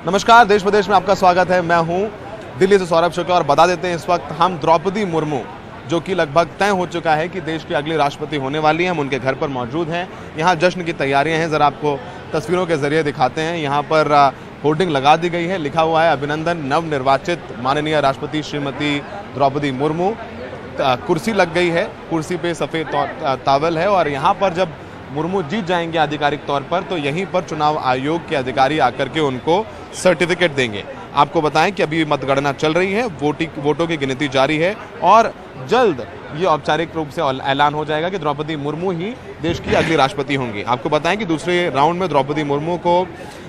नमस्कार, देश प्रदेश में आपका स्वागत है। मैं हूं दिल्ली से सौरभ शुक्ला और बता देते हैं इस वक्त हम द्रौपदी मुर्मू, जो कि लगभग तय हो चुका है कि देश की अगली राष्ट्रपति होने वाली हैं, हम उनके घर पर मौजूद हैं। यहां जश्न की तैयारियां हैं, ज़रा आपको तस्वीरों के जरिए दिखाते हैं। यहां पर होर्डिंग लगा दी गई है, लिखा हुआ है अभिनंदन नवनिर्वाचित माननीय राष्ट्रपति श्रीमती द्रौपदी मुर्मू। कुर्सी लग गई है, कुर्सी पे सफ़ेद तावल है और यहाँ पर जब मुर्मू जीत जाएंगे आधिकारिक तौर पर तो यहीं पर चुनाव आयोग के अधिकारी आकर के उनको सर्टिफिकेट देंगे। आपको बताएं कि अभी मतगणना चल रही है, वोटों की गिनती जारी है और जल्द ये औपचारिक रूप से ऐलान हो जाएगा कि द्रौपदी मुर्मू ही देश की अगली राष्ट्रपति होंगी। आपको बताएं कि दूसरे राउंड में द्रौपदी मुर्मू को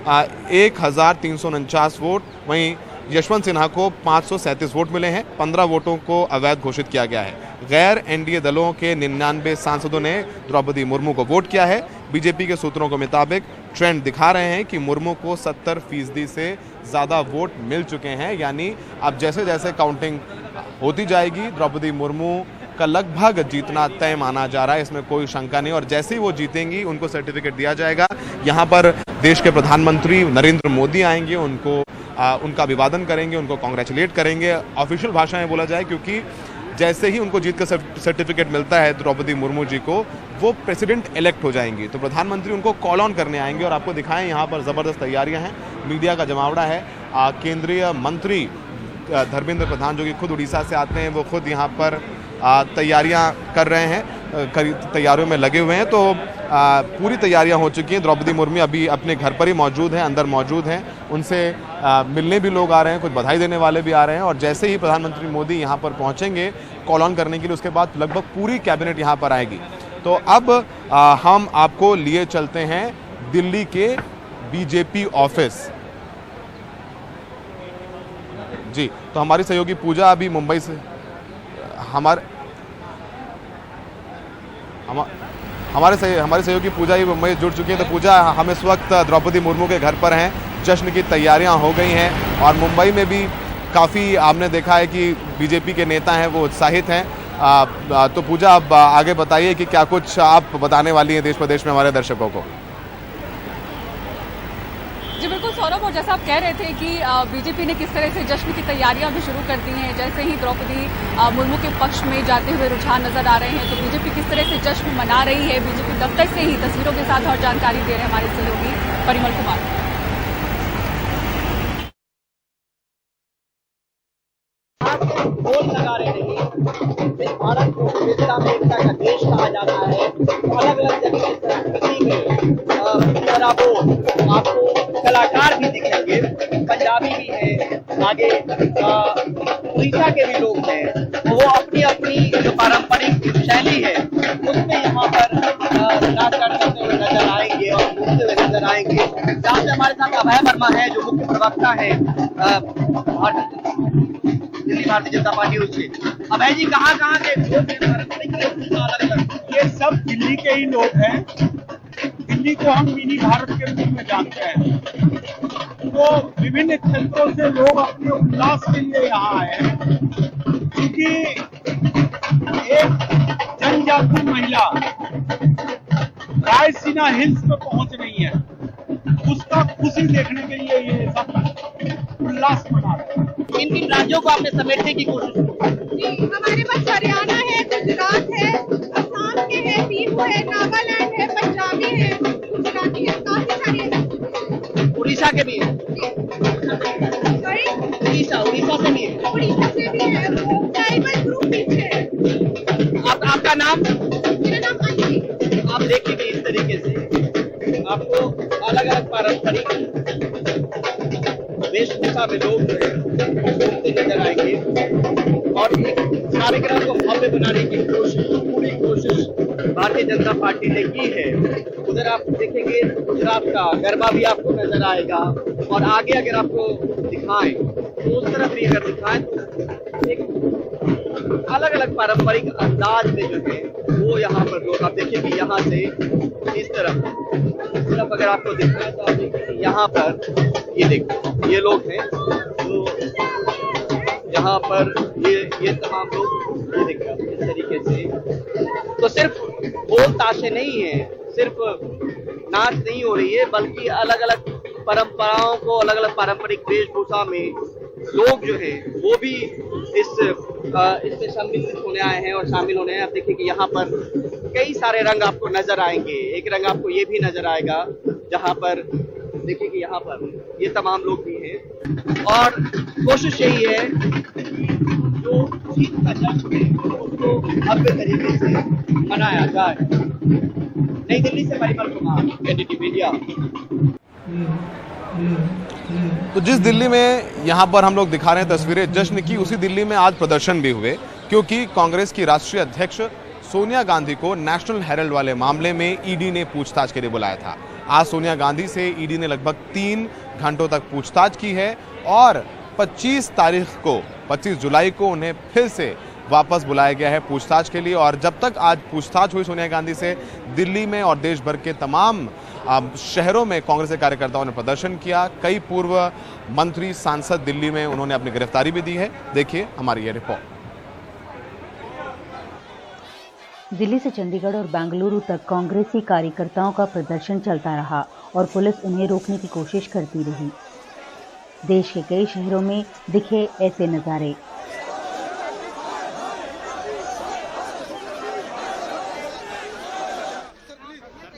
1349 वोट, वहीं यशवंत सिन्हा को 537 वोट मिले हैं। 15 वोटों को अवैध घोषित किया गया है। गैर एनडीए दलों के 99 सांसदों ने द्रौपदी मुर्मू को वोट किया है। बीजेपी के सूत्रों के मुताबिक ट्रेंड दिखा रहे हैं कि मुर्मू को 70% से ज़्यादा वोट मिल चुके हैं, यानी अब जैसे जैसे काउंटिंग होती जाएगी द्रौपदी मुर्मू का लगभग जीतना तय माना जा रहा है, इसमें कोई शंका नहीं। और जैसे ही वो जीतेंगी उनको सर्टिफिकेट दिया जाएगा। यहाँ पर देश के प्रधानमंत्री नरेंद्र मोदी आएंगे, उनका अभिवादन करेंगे, उनको कॉन्ग्रेचुलेट करेंगे। ऑफिशियल भाषा में बोला जाए, क्योंकि जैसे ही उनको जीत का सर्टिफिकेट मिलता है द्रौपदी मुर्मू जी को, वो प्रेसिडेंट इलेक्ट हो जाएंगी, तो प्रधानमंत्री उनको कॉल ऑन करने आएंगे। और आपको दिखाएं, यहाँ पर ज़बरदस्त तैयारियां हैं, मीडिया का जमावड़ा है। केंद्रीय मंत्री धर्मेंद्र प्रधान, जो कि खुद उड़ीसा से आते हैं, वो खुद यहाँ पर तैयारियां कर रहे हैं, तैयारियों में लगे हुए हैं। तो पूरी तैयारियां हो चुकी हैं। द्रौपदी मुर्मू अभी अपने घर पर ही मौजूद हैं, अंदर मौजूद हैं। उनसे मिलने भी लोग आ रहे हैं, कुछ बधाई देने वाले भी आ रहे हैं। और जैसे ही प्रधानमंत्री मोदी यहां पर पहुंचेंगे कॉल ऑन करने के लिए, उसके बाद लगभग पूरी कैबिनेट यहां पर आएगी। तो अब हम आपको लिए चलते हैं दिल्ली के बीजेपी ऑफिस। जी, तो हमारी सहयोगी पूजा अभी मुंबई से हमारे सहयोगी पूजा ही मुंबई जुड़ चुकी है। तो पूजा, हम इस वक्त द्रौपदी मुर्मू के घर पर हैं, जश्न की तैयारियां हो गई हैं और मुंबई में भी काफ़ी आपने देखा है कि बीजेपी के नेता हैं वो उत्साहित हैं। तो पूजा, अब आगे बताइए कि क्या कुछ आप बताने वाली हैं देश प्रदेश में हमारे दर्शकों को। जी बिल्कुल सौरभ, और जैसा आप कह रहे थे कि बीजेपी ने किस तरह से जश्न की तैयारियां भी शुरू कर दी हैं। जैसे ही द्रौपदी मुर्मू के पक्ष में जाते हुए रुझान नजर आ रहे हैं, तो बीजेपी किस तरह से जश्न मना रही है, बीजेपी दफ्तर से ही तस्वीरों के साथ और जानकारी दे रहे हैं हमारे सहयोगी परिमल कुमार। लगा रहे हैं, भारत को विविधता में एकता का देश कहा जाता है। अलग अलग जगह संस्कृति में आपको कलाकार भी दिखेंगे, पंजाबी भी है, आगे उड़ीसा के भी लोग हैं। वो अपनी अपनी जो पारंपरिक शैली है उसमें यहाँ पर नाच करते हुए नजर आएंगे और घूमते हुए नजर आएंगे। साथ में हमारे साथ अभय वर्मा है, जो मुख्य प्रवक्ता है दिल्ली भारतीय जनता पार्टी उससे। अभय जी, कहाँ के लोग ये सब दिल्ली के ही लोग हैं। दिल्ली को हम मिनी भारत के रूप में जानते हैं। तो विभिन्न क्षेत्रों से लोग अपने उल्लास के लिए यहाँ आए हैं, क्योंकि एक जनजाति महिला रायसीना हिल्स पे पहुंच रही है, उसका खुशी देखने के लिए ये सब उल्लास मना रहे हैं। इन राज्यों को आपने समेटने की कोशिश की? हमारे पास हरियाणा है, गुजरात है, असम के है, बिहू है, नागालैंड है, पंजाबी है, गुजराती है, काफी सारी है। उड़ीसा के भी है? उड़ीसा से भी है? उड़ीसा से भी है। वो ट्राइबल ग्रुप पीछे है। आपका नाम? मेरा नाम अंजलि। आप देखेंगे इस तरीके से आपको अलग अलग पारंपरिक वेशभूषा में लोग घूमते नजर आएंगे और एक कार्यक्रम को भव्य बनाने की पूरी कोशिश भारतीय जनता पार्टी ने की है। उधर आप देखेंगे गुजरात का गरबा भी आपको नजर आएगा और आगे अगर आपको दिखाएं तो उस तरफ भी अगर दिखाएं तो एक अलग अलग पारंपरिक अंदाज में जो है वो यहाँ पर लोग, आप देखेंगे यहाँ से इस तरफ अगर आपको दिखाएं तो आप देखेंगे यहाँ पर ये देखो ये लोग हैं जो यहाँ पर ये तमाम लोग ये देखो इस तरीके से। तो सिर्फ बोल ताशे नहीं है, सिर्फ नाच नहीं हो रही है, बल्कि अलग अलग परंपराओं को, अलग अलग पारंपरिक वेशभूषा में लोग जो है वो भी इसमें सम्मिलित होने आए हैं और शामिल होने हैं। आप देखिए कि यहाँ पर कई सारे रंग आपको नजर आएंगे। एक रंग आपको ये भी नजर आएगा जहाँ पर देखिए कि यहाँ पर ये तमाम लोग भी हैं और कोशिश यही है जो जीत का जश्न है उसको भव्य तरीके से मनाया जाए। नई दिल्ली से परिमल कुमार, एनडीटीवी इंडिया। तो जिस दिल्ली में यहाँ पर हम लोग दिखा रहे हैं तस्वीरें जश्न की, उसी दिल्ली में आज प्रदर्शन भी हुए, क्योंकि कांग्रेस की राष्ट्रीय अध्यक्ष सोनिया गांधी को नेशनल हेराल्ड वाले मामले में ईडी ने पूछताछ के लिए बुलाया था। आज सोनिया गांधी से ईडी ने लगभग 3 घंटों तक पूछताछ की है और 25 जुलाई को उन्हें फिर से वापस बुलाया गया है पूछताछ के लिए। और जब तक आज पूछताछ हुई सोनिया गांधी से, दिल्ली में और देश भर के तमाम शहरों में कांग्रेस के कार्यकर्ताओं ने प्रदर्शन किया। कई पूर्व मंत्री, सांसद दिल्ली में उन्होंने अपनी गिरफ्तारी भी दी है। देखिए हमारी ये रिपोर्ट। दिल्ली से चंडीगढ़ और बेंगलुरु तक कांग्रेसी कार्यकर्ताओं का प्रदर्शन चलता रहा और पुलिस उन्हें रोकने की कोशिश करती रही। देश के कई शहरों में दिखे ऐसे नजारे।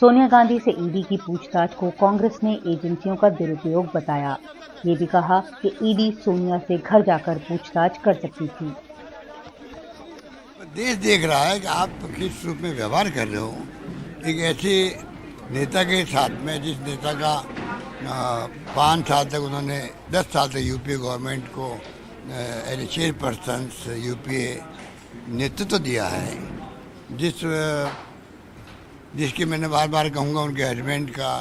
सोनिया गांधी से ईडी की पूछताछ को कांग्रेस ने एजेंसियों का दुरुपयोग बताया। ये भी कहा कि ईडी सोनिया से घर जाकर पूछताछ कर सकती थी। देश देख रहा है कि आप किस रूप में व्यवहार कर रहे हो एक ऐसे नेता के साथ में, जिस नेता का 5 साल तक उन्होंने 10 साल तक यूपीए गवर्नमेंट को एज ए चेयरपर्सन यूपीए नेतृत्व दिया है, जिसकी मैंने बार बार कहूँगा उनके हस्बैंड का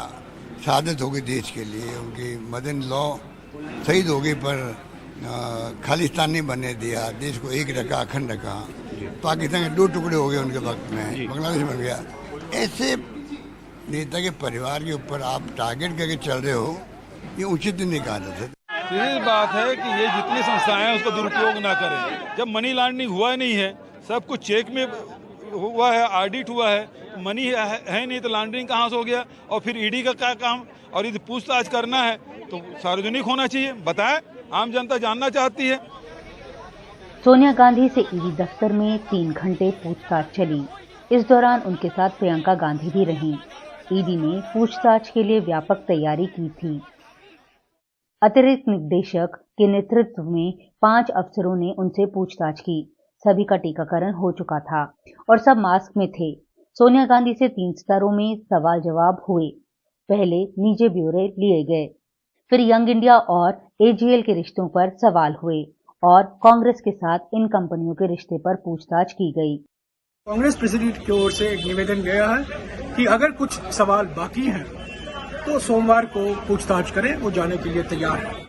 शहादत हो गई देश के लिए, उनकी मदर इन लॉ शहीद हो गई पर खालिस्तान नहीं बनने दिया, देश को एक रखा, अखंड रखा। पाकिस्तान के 2 टुकड़े हो गए उनके वक्त में, बांग्लादेश बन गया। ऐसे नेता के परिवार के ऊपर आप टारगेट करके चल रहे हो, ये उचित नहीं कहा जा सकता। सीधी बात है कि ये जितनी संस्थाएं हैं उसका दुरुपयोग ना करें। जब मनी लॉन्ड्रिंग हुआ नहीं है, सब कुछ चेक में हुआ है, ऑडिट हुआ है, मनी है नहीं तो लॉन्ड्रिंग कहाँ से हो गया? और फिर ईडी का क्या काम? और यदि पूछताछ करना है तो सार्वजनिक होना चाहिए, बताएं, आम जनता जानना चाहती है। सोनिया गांधी से ईडी दफ्तर में 3 घंटे पूछताछ चली। इस दौरान उनके साथ प्रियंका गांधी भी रहीं। ईडी ने पूछताछ के लिए व्यापक तैयारी की थी। अतिरिक्त निदेशक के नेतृत्व में 5 अफसरों ने उनसे पूछताछ की। सभी का टीकाकरण हो चुका था और सब मास्क में थे। सोनिया गांधी से 3 स्तरों में सवाल जवाब हुए। पहले निजी ब्यौरे लिए गए, फिर यंग इंडिया और एजीएल के रिश्तों पर सवाल हुए और कांग्रेस के साथ इन कंपनियों के रिश्ते पर पूछताछ की गई। कांग्रेस प्रेसिडेंट की ओर से एक निवेदन गया है कि अगर कुछ सवाल बाकी हैं तो सोमवार को पूछताछ करें, वो जाने के लिए तैयार है।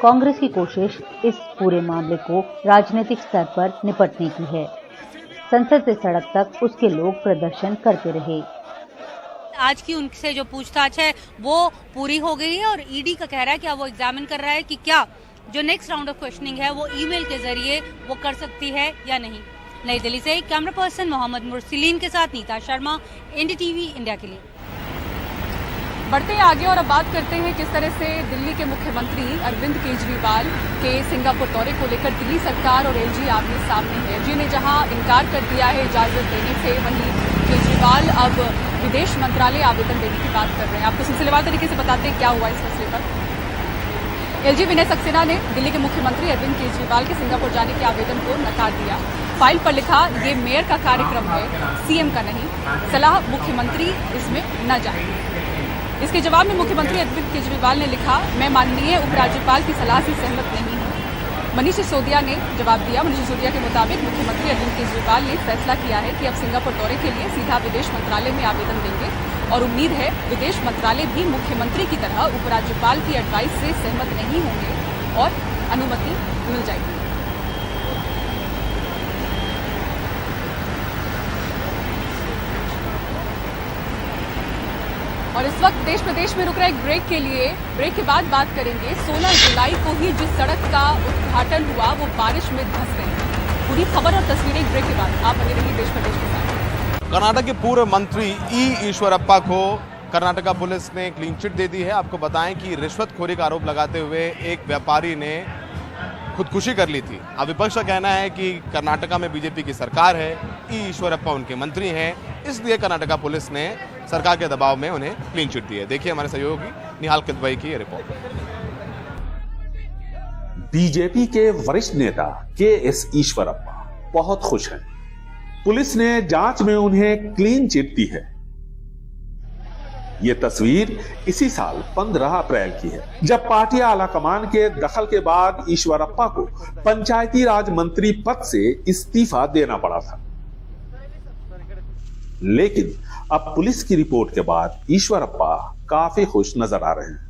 कांग्रेस की कोशिश इस पूरे मामले को राजनीतिक स्तर पर निपटने की है। संसद से सड़क तक उसके लोग प्रदर्शन करते रहे। आज की उनसे जो पूछताछ है वो पूरी हो गई है और ईडी का कह रहा है कि अब वो एग्जामिन कर रहा है कि क्या जो नेक्स्ट राउंड ऑफ क्वेश्चनिंग है वो ईमेल के जरिए वो कर सकती है या नहीं। नई दिल्ली से कैमरा पर्सन मोहम्मद मुरसलीन के साथ नीता शर्मा, एनडीटीवी इंडिया के लिए। बढ़ते हैं आगे और अब बात करते हैं किस तरह से दिल्ली के मुख्यमंत्री अरविंद केजरीवाल के सिंगापुर दौरे को लेकर दिल्ली सरकार और एलजी आमने सामने है। एलजी ने जहां इनकार कर दिया है इजाजत देने से, वहीं केजरीवाल अब विदेश मंत्रालय आवेदन देने की बात कर रहे हैं। आपको सिलसिलेवार तरीके से बताते हैं क्या हुआ इस फैसले पर। एलजी विनय सक्सेना ने दिल्ली के मुख्यमंत्री अरविंद केजरीवाल के सिंगापुर जाने के आवेदन को नकार दिया। फाइल पर लिखा, ये मेयर का कार्यक्रम है, सीएम का नहीं, सलाह मुख्यमंत्री इसमें न जाए। इसके जवाब में मुख्यमंत्री अरविंद केजरीवाल ने लिखा, मैं माननीय उपराज्यपाल की सलाह से सहमत नहीं हूं। मनीष सिसोदिया ने जवाब दिया। मनीष सिसोदिया के मुताबिक मुख्यमंत्री अरविंद केजरीवाल ने फैसला किया है कि अब सिंगापुर दौरे के लिए सीधा विदेश मंत्रालय में आवेदन देंगे और उम्मीद है विदेश मंत्रालय भी मुख्यमंत्री की तरह उपराज्यपाल की एडवाइस से सहमत नहीं होंगे और अनुमति मिल जाएगी। और इस वक्त देश प्रदेश में रुक रहा एक ब्रेक के लिए, ब्रेक के बाद बात करेंगे 16 जुलाई को ही जिस सड़क का उद्घाटन हुआ वो बारिश में धंस गई। पूरी खबर और तस्वीरें ब्रेक के बाद। आप बने रहिए देश प्रदेश के साथ। कर्नाटक के पूर्व मंत्री ई ईश्वरप्पा को कर्नाटका पुलिस ने क्लीन चिट दे दी है। आपको बताएं कि रिश्वतखोरी का आरोप लगाते हुए एक व्यापारी ने खुदकुशी कर ली थी। अब विपक्ष का कहना है कि कर्नाटका में बीजेपी की सरकार है, ई ईश्वरप्पा उनके मंत्री हैं, इसलिए कर्नाटका पुलिस ने सरकार के दबाव में उन्हें क्लीन चिट दी है। देखिए हमारे सहयोगी निहाल किदवई की रिपोर्ट। बीजेपी के वरिष्ठ नेता के.एस. ईश्वरप्पा बहुत खुश हैं। पुलिस ने जांच में उन्हें क्लीन चिट दी है। ये तस्वीर इसी साल 15 अप्रैल की है, जब पार्टी आलाकमान के दखल के बाद ईश्वरप्पा को पंचायती राज मंत्री पद से इस्तीफा देना पड़ा था। लेकिन अब पुलिस की रिपोर्ट के बाद ईश्वरप्पा काफी खुश नजर आ रहे हैं।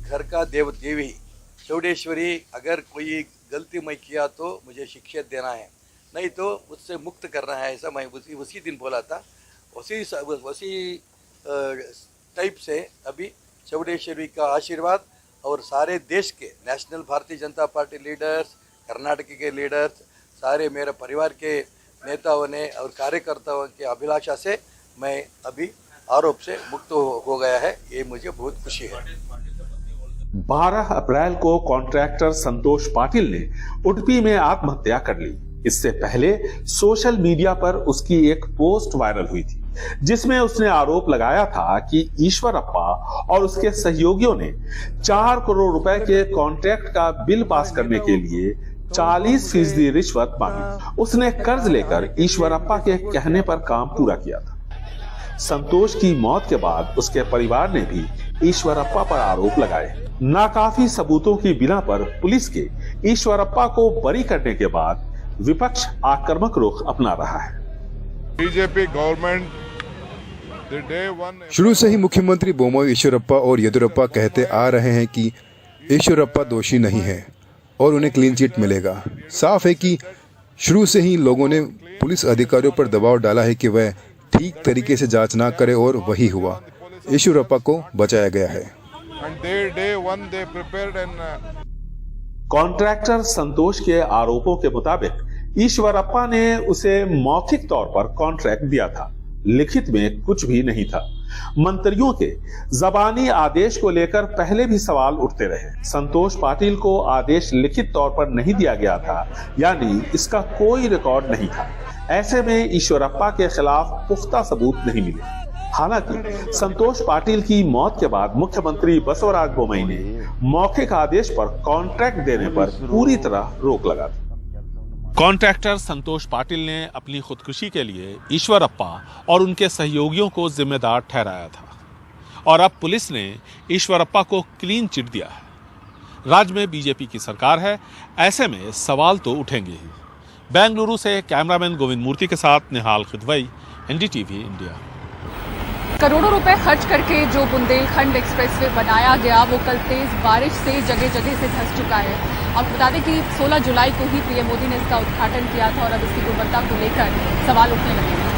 घर का देवी चौडेश्वरी, अगर कोई गलती मैं किया तो मुझे शिक्षा देना है, नहीं तो मुझसे मुक्त करना है, ऐसा मैं उसी दिन बोला था। उसी टाइप से अभी चौडेश्वरी का आशीर्वाद और सारे देश के national Bharatiya Janata party leaders, Karnataka के लीडर्स, सारे मेरे परिवार के नेताओं ने और कार्यकर्ताओं के अभिलाषा से मैं अभी आरोप से मुक्त हो गया है। ये मुझे बहुत खुशी है। 12 अप्रैल को कॉन्ट्रैक्टर संतोष पाटिल ने उडुपी में आत्महत्या कर ली। इससे पहले सोशल मीडिया पर उसकी एक पोस्ट वायरल हुई थी, जिसमें उसने आरोप लगाया था कि ईश्वरप्पा और उसके सहयोगियों ने 4 करोड़ रुपए के कॉन्ट्रैक्ट का बिल पास करने के लिए 40% रिश्वत मांगी। उसने कर्ज लेकर ईश्वरप्पा के कहने पर काम पूरा किया था। संतोष की मौत के बाद उसके परिवार ने भी ईश्वरप्पा पर आरोप लगाए। नाकाफी सबूतों की बिना पर पुलिस के ईश्वरप्पा को बरी करने के बाद विपक्ष आक्रामक रुख अपना रहा है। बीजेपी गवर्नमेंट शुरू से ही मुख्यमंत्री बोम्मई ईश्वरप्पा और येदियुरप्पा कहते आ रहे हैं कि ईश्वरप्पा दोषी नहीं है और उन्हें क्लीन चिट मिलेगा। साफ है कि शुरू से ही लोगों ने पुलिस अधिकारियों पर दबाव डाला है कि वह ठीक तरीके से जांच ना करे, और वही हुआ। ईश्वरप्पा को बचाया गया है। कॉन्ट्रैक्टर संतोष के आरोपों के मुताबिक ईश्वरप्पा ने उसे मौखिक तौर पर कॉन्ट्रैक्ट दिया था, लिखित में कुछ भी नहीं था। मंत्रियों के जबानी आदेश को लेकर पहले भी सवाल उठते रहे। संतोष पाटिल को आदेश लिखित तौर पर नहीं दिया गया था, यानी इसका कोई रिकॉर्ड नहीं था। ऐसे में ईश्वरप्पा के खिलाफ पुख्ता सबूत नहीं मिले। हालांकि संतोष पाटिल की मौत के बाद मुख्यमंत्री बसवराज बोम्मई ने मौखिक आदेश पर कॉन्ट्रैक्ट देने पर पूरी तरह रोक लगा दी। कॉन्ट्रैक्टर संतोष पाटिल ने अपनी खुदकुशी के लिए ईश्वरप्पा और उनके सहयोगियों को जिम्मेदार ठहराया था, और अब पुलिस ने ईश्वरप्पा को क्लीन चिट दिया है। राज्य में बीजेपी की सरकार है, ऐसे में सवाल तो उठेंगे ही। बेंगलुरु से कैमरामैन गोविंद मूर्ति के साथ निहाल किदवई, एनडीटीवी इंडिया। करोड़ों रुपए खर्च करके जो बुंदेलखंड एक्सप्रेसवे बनाया गया, वो कल तेज बारिश से जगह जगह से धंस चुका है। आपको बता दें कि 16 जुलाई को ही पीएम मोदी ने इसका उद्घाटन किया था, और अब इसकी गुणवत्ता को लेकर सवाल उठने लगे हैं।